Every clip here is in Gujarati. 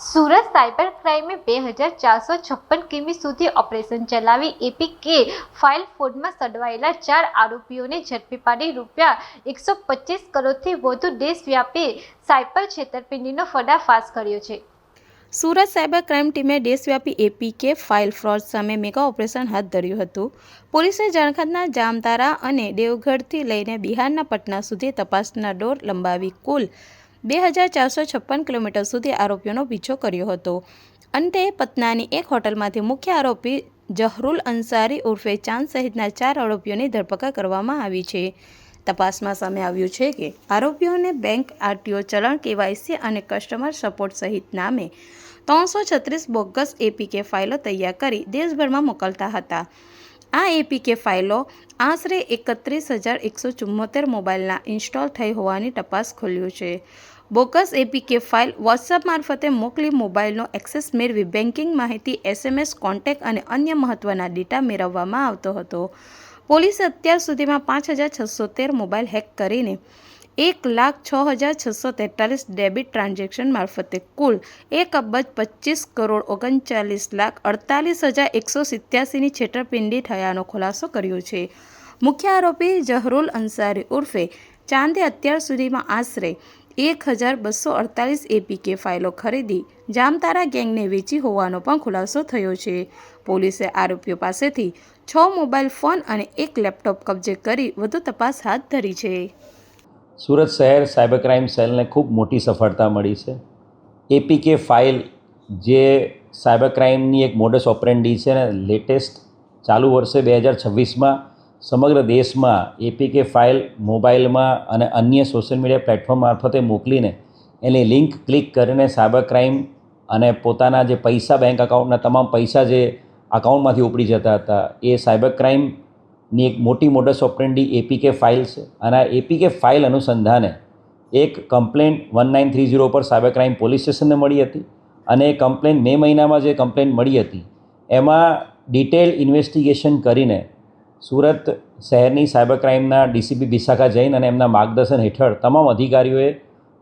સુરત સાયબર ક્રાઇમે 2456 કિમી સુધી ઓપરેશન ચલાવી એપીકે ફાઇલ ફ્રોડમાં સડવાયેલા 4 આરોપીઓને ઝડપી પાડી ₹125 કરોડથી વધુ દેશવ્યાપી સાયબર છેતરપિંડીનો પર્દાફાશ કર્યો છે। સુરત સાયબર ક્રાઇમ ટીમે દેશવ્યાપી એપીકે ફાઇલ ફ્રોડ સામે મેગા ઓપરેશન હાથ ધર્યું હતું। પોલીસે ઝારખંડના જામતારા અને દેવગઢથી લઈને બિહારના પટના સુધી તપાસના દોર લંબાવી કુલ 2456 કિલોમીટર સુધી આરોપીઓનો પીછો કર્યો હતો। અંતે પટનાની એક હોટલમાંથી મુખ્ય આરોપી જહરુલ અંસારી ઉર્ફે ચાંદ સહિતના 4 આરોપીઓની ધરપકડ કરવામાં આવી છે। તપાસમાં સામે આવ્યું છે કે આરોપીઓને બેંક, આરટીઓ, ચલણ, કેવાયસી અને કસ્ટમર સપોર્ટ સહિત નામે 336 બોગસ એપીકે ફાઇલો તૈયાર કરી દેશભરમાં મોકલતા હતા। આ એપીકે ફાઇલો આશરે 31,174 મોબાઈલના ઇન્સ્ટોલ થઈ હોવાની તપાસ ખુલ્યું છે। બોગસ એપીકે ફાઇલ વોટ્સએપ મારફતે મોકલી મોબાઈલનો એક્સેસ મેળવી બેન્કિંગ માહિતી, એસએમએસ, કોન્ટેક્ટ અને અન્ય મહત્ત્વના ડેટા મેળવવામાં આવતો હતો। પોલીસે અત્યાર સુધીમાં 5,613 મોબાઈલ હેક કરીને 1,06,643 ડેબિટ ટ્રાન્ઝેક્શન મારફતે કુલ 1,25,39,48,187ની છેતરપિંડી થયાનો ખુલાસો કર્યો છે। મુખ્ય આરોપી જહરુલ અંસારી ઉર્ફે ચાંદે અત્યાર સુધીમાં આશરે 1,248 એપીકે ફાઇલો ખરીદી જામતારા ગેંગને વેચી હોવાનો પણ ખુલાસો થયો છે। પોલીસે આરોપીઓ પાસેથી 6 મોબાઈલ ફોન અને 1 લેપટોપ કબજે કરી વધુ તપાસ હાથ ધરી છે। સુરત શહેર સાયબર ક્રાઇમ સેલને ખૂબ મોટી સફળતા મળી છે। એપીકે ફાઇલ જે સાયબર ક્રાઇમની એક મોડસ ઓપરેન્ડી છે ને લેટેસ્ટ ચાલુ વર્ષે 2026માં સમગ્ર દેશમાં એપીકે ફાઇલ મોબાઈલમાં અને અન્ય સોશિયલ મીડિયા પ્લેટફોર્મ મારફતે મોકલીને એની લિંક ક્લિક કરીને સાયબર ક્રાઇમ અને પોતાના જે પૈસા બેંક અકાઉન્ટના તમામ પૈસા જે અકાઉન્ટમાંથી ઉપડી જતા હતા એ સાયબર ક્રાઇમની એક મોટી મોડસ ઓપરેન્ડી એપીકે ફાઇલ છે। અને આ એપીકે ફાઇલ અનુસંધાને એક કમ્પ્લેન્ટ 1930 પર સાયબર ક્રાઇમ પોલીસ સ્ટેશનને મળી હતી અને એ કમ્પ્લેન્ટ મે મહિનામાં જે કમ્પ્લેન્ટ મળી હતી એમાં ડિટેલ ઇન્વેસ્ટિગેશન કરીને સુરત શહેરની સાયબર ક્રાઇમના ડીસીપી વિશાખા જૈન અને એમના માર્ગદર્શન હેઠળ તમામ અધિકારીઓએ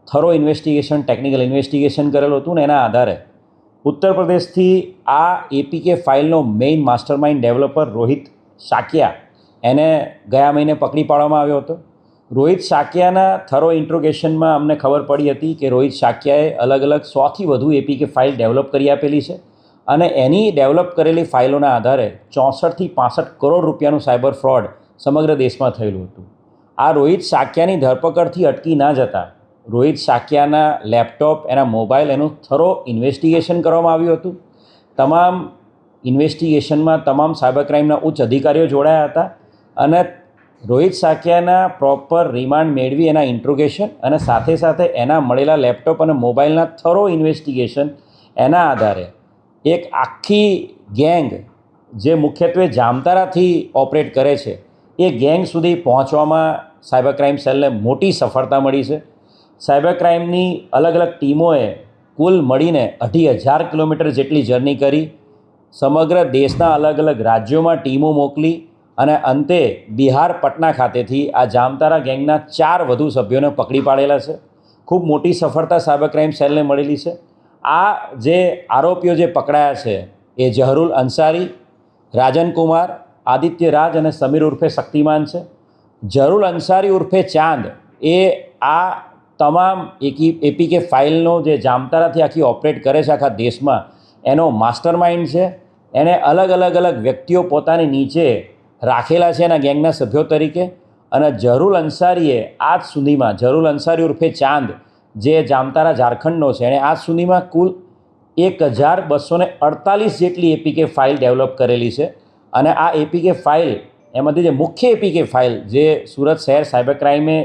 થરો ઇન્વેસ્ટિગેશન, ટેકનિકલ ઇન્વેસ્ટિગેશન કરેલું હતું ને એના આધારે ઉત્તર પ્રદેશથી આ એપીકે ફાઇલનો મેઇન માસ્ટરમાઇન્ડ ડેવલપર રોહિત શાક્યા એને ગયા મહિને પકડી પાડવામાં આવ્યો હતો। રોહિત શાક્યાના થરો ઇન્ટ્રોગેશનમાં અમને ખબર પડી હતી કે રોહિત શાક્યાએ અલગ અલગ 100થી વધુ એપીકે ફાઇલ ડેવલપ કરી આપેલી છે અને એની ડેવલપ કરેલી ફાઇલોના આધારે 64થી 65 કરોડ રૂપિયાનું સાયબર ફ્રોડ સમગ્ર દેશમાં થયેલું હતું। આ રોહિત શાક્યાની ધરપકડથી અટકી ના જતાં રોહિત શાક્યાના લેપટોપ, એના મોબાઈલ, એનું થરો ઇન્વેસ્ટિગેશન કરવામાં આવ્યું હતું। તમામ ઇન્વેસ્ટિગેશનમાં તમામ સાયબર ક્રાઇમના ઉચ્ચ અધિકારીઓ જોડાયા હતા અને રોહિત શાક્યાના પ્રોપર રિમાન્ડ મેળવી એના ઇન્ટ્રોગેશન અને સાથે સાથે એના મળેલા લેપટોપ અને મોબાઈલના થરો ઇન્વેસ્ટિગેશન એના આધારે એક આખી ગેંગ જે મુખ્યત્વે જામતારાથી ઓપરેટ કરે છે એ ગેંગ સુધી પહોંચવામાં સાયબર ક્રાઇમ સેલને મોટી સફળતા મળી છે। સાયબર ક્રાઇમની અલગ અલગ ટીમોએ કુલ મળીને 2,500 કિલોમીટર જેટલી જર્ની કરી, સમગ્ર દેશના અલગ અલગ રાજ્યોમાં ટીમો મોકલી અને અંતે બિહાર પટના ખાતેથી આ જામતારા ગેંગના 4 વધુ સભ્યોને પકડી પાડેલા છે। ખૂબ મોટી સફળતા સાયબર ક્રાઇમ સેલને મળેલી છે। આ જે આરોપીઓ જે પકડાયા છે એ જહરુલ અંસારી, રાજન કુમાર, આદિત્ય રાજ અને સમીર ઉર્ફે શક્તિમાન છે। જહરુલ અંસારી ઉર્ફે ચાંદ એ આ તમામ એપીકે ફાઇલનો જે જામતારાથી આખી ઓપરેટ કરે છે આખા દેશમાં એનો માસ્ટરમાઇન્ડ છે। એણે અલગ વ્યક્તિઓ પોતાની નીચે રાખેલા છે એના ગેંગના સભ્યો તરીકે અને જહરુલ અંસારીએ આજ સુધીમાં જહરુલ અંસારી ઉર્ફે ચાંદ જે જામતારા ઝારખંડનો છે એણે આજ સુધીમાં કુલ 1,248 જેટલી એપીકે ફાઇલ ડેવલપ કરેલી છે। અને આ એપીકે ફાઇલ એમાંથી જે મુખ્ય એપીકે ફાઇલ જે સુરત શહેર સાયબર ક્રાઇમે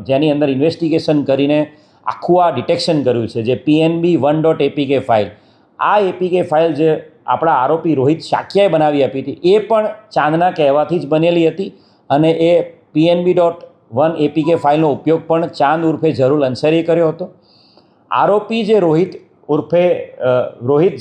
જેની અંદર ઇન્વેસ્ટિગેશન કરીને આખું આ ડિટેક્શન કર્યું છે જે PNB1.apk ફાઇલ, આ એપીકે ફાઇલ જે આપણા આરોપી રોહિત શાક્યાએ બનાવી આપી હતી એ પણ ચાંદના કહેવાથી જ બનેલી હતી અને એ PNB.1 ફાઇલનો ઉપયોગ પણ ચાંદ ઉર્ફે જહરુલ અંસારીએ કર્યો હતો। આરોપી જે રોહિત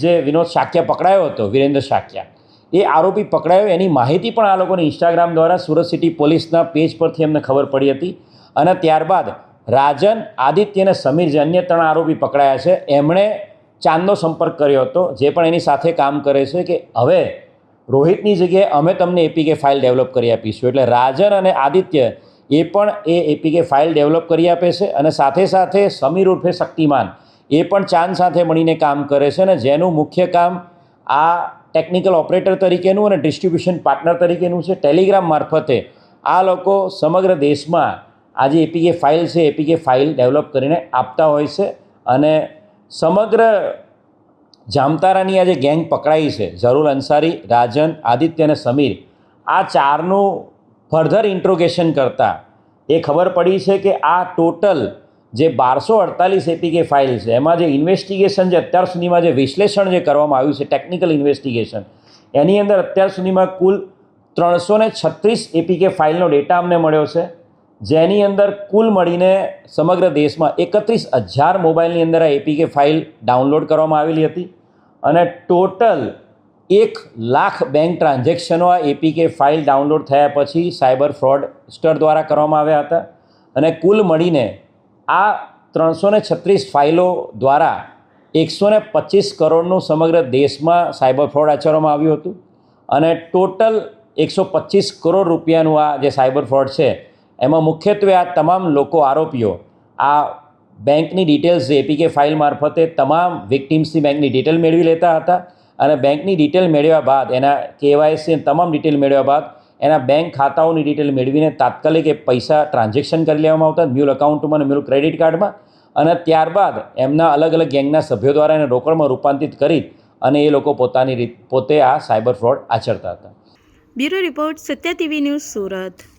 જે વિનોદ શાક્યા પકડાયો હતો, વિરેન્દ્ર શાક્યા, એ આરોપી પકડાયો એની માહિતી પણ આ લોકોને ઇન્સ્ટાગ્રામ દ્વારા સુરત સિટી પોલીસના પેજ પરથી અમને ખબર પડી હતી અને ત્યારબાદ રાજન, આદિત્ય અને સમીર જે અન્ય 3 આરોપી પકડાયા છે એમણે ચાંદનો સંપર્ક કર્યો હતો, જે પણ એની સાથે કામ કરે છે, કે હવે રોહિતની જગ્યાએ અમે તમને એપીકે ફાઇલ ડેવલપ કરી આપીશું. એટલે રાજન અને આદિત્ય એ પણ એ એપીકે ફાઇલ ડેવલપ કરી આપે છે, અને સાથે સાથે સમીર ઉર્ફે શક્તિમાન એ પણ ચાંદ સાથે મળીને કામ કરે છે, અને જેનું મુખ્ય કામ આ ટેકનિકલ ઓપરેટર તરીકેનું અને ડિસ્ટ્રીબ્યુશન પાર્ટનર તરીકેનું છે. ટેલિગ્રામ મારફતે આ લોકો સમગ્ર દેશમાં આ જે એપીકે ફાઇલ છે એપીકે ફાઇલ ડેવલપ કરીને આપતા હોય છે. અને સમગ્ર જામતારાની આ જે ગેંગ પકડાઈ છે, ઝરુલ અંસારી, રાજન, આદિત્ય અને સમીર, આ ચારનું ફર્ધર ઇન્ટ્રોગેશન કરતાં એ ખબર પડી છે કે આ ટોટલ જે 1248 એપીકે ફાઇલ છે એમાં જે ઇન્વેસ્ટિગેશન જે અત્યાર સુધીમાં જે વિશ્લેષણ જે કરવામાં આવ્યું છે, ટેકનિકલ ઇન્વેસ્ટિગેશન, એની અંદર અત્યાર સુધીમાં કુલ 336 એપીકે ફાઇલનો ડેટા અમને મળ્યો છે, જેની અંદર કુલ મળીને સમગ્ર દેશમાં 31,000 મોબાઈલની અંદર આ એપીકે ફાઇલ ડાઉનલોડ કરવામાં આવેલી હતી. અને ટોટલ 1,00,000 બેંક ટ્રાન્ઝેક્શનો આ એપીકે ફાઇલ ડાઉનલોડ થયા પછી સાયબર ફ્રોડસ્ટર દ્વારા કરવામાં આવ્યા હતા. અને કુલ મળીને આ 336 ફાઇલો દ્વારા 125 કરોડનું સમગ્ર દેશમાં સાયબર ફ્રોડ આચરવામાં આવ્યું હતું. અને ટોટલ 125 કરોડ રૂપિયાનું આ જે સાયબર ફ્રોડ છે એમાં મુખ્યત્વે આ તમામ લોકો આરોપીઓ આ બેંકની ડિટેલ્સ એપીકે ફાઇલ મારફતે તમામ વિક્ટિમ્સની બેંકની ડિટેલ મેળવી લેતા હતા. અને બેંકની ડિટેલ મેળવ્યા બાદ એના કેવાયસી તમામ ડિટેલ મેળવ્યા બાદ એના બેંક ખાતાઓની ડિટેલ મેળવીને તાત્કાલિક એ પૈસા ટ્રાન્ઝેક્શન કરી લેવામાં આવતા મ્યુલ એકાઉન્ટમાં અને મ્યુલ ક્રેડિટ કાર્ડમાં. અને ત્યારબાદ એમના અલગ અલગ ગેંગના સભ્યો દ્વારા એને રોકડમાં રૂપાંતરિત કરી અને એ લોકો પોતે આ સાયબર ફ્રોડ આચરતા હતા. બ્યુરો રિપોર્ટ, સત્ય ટીવી ન્યૂઝ, સુરત.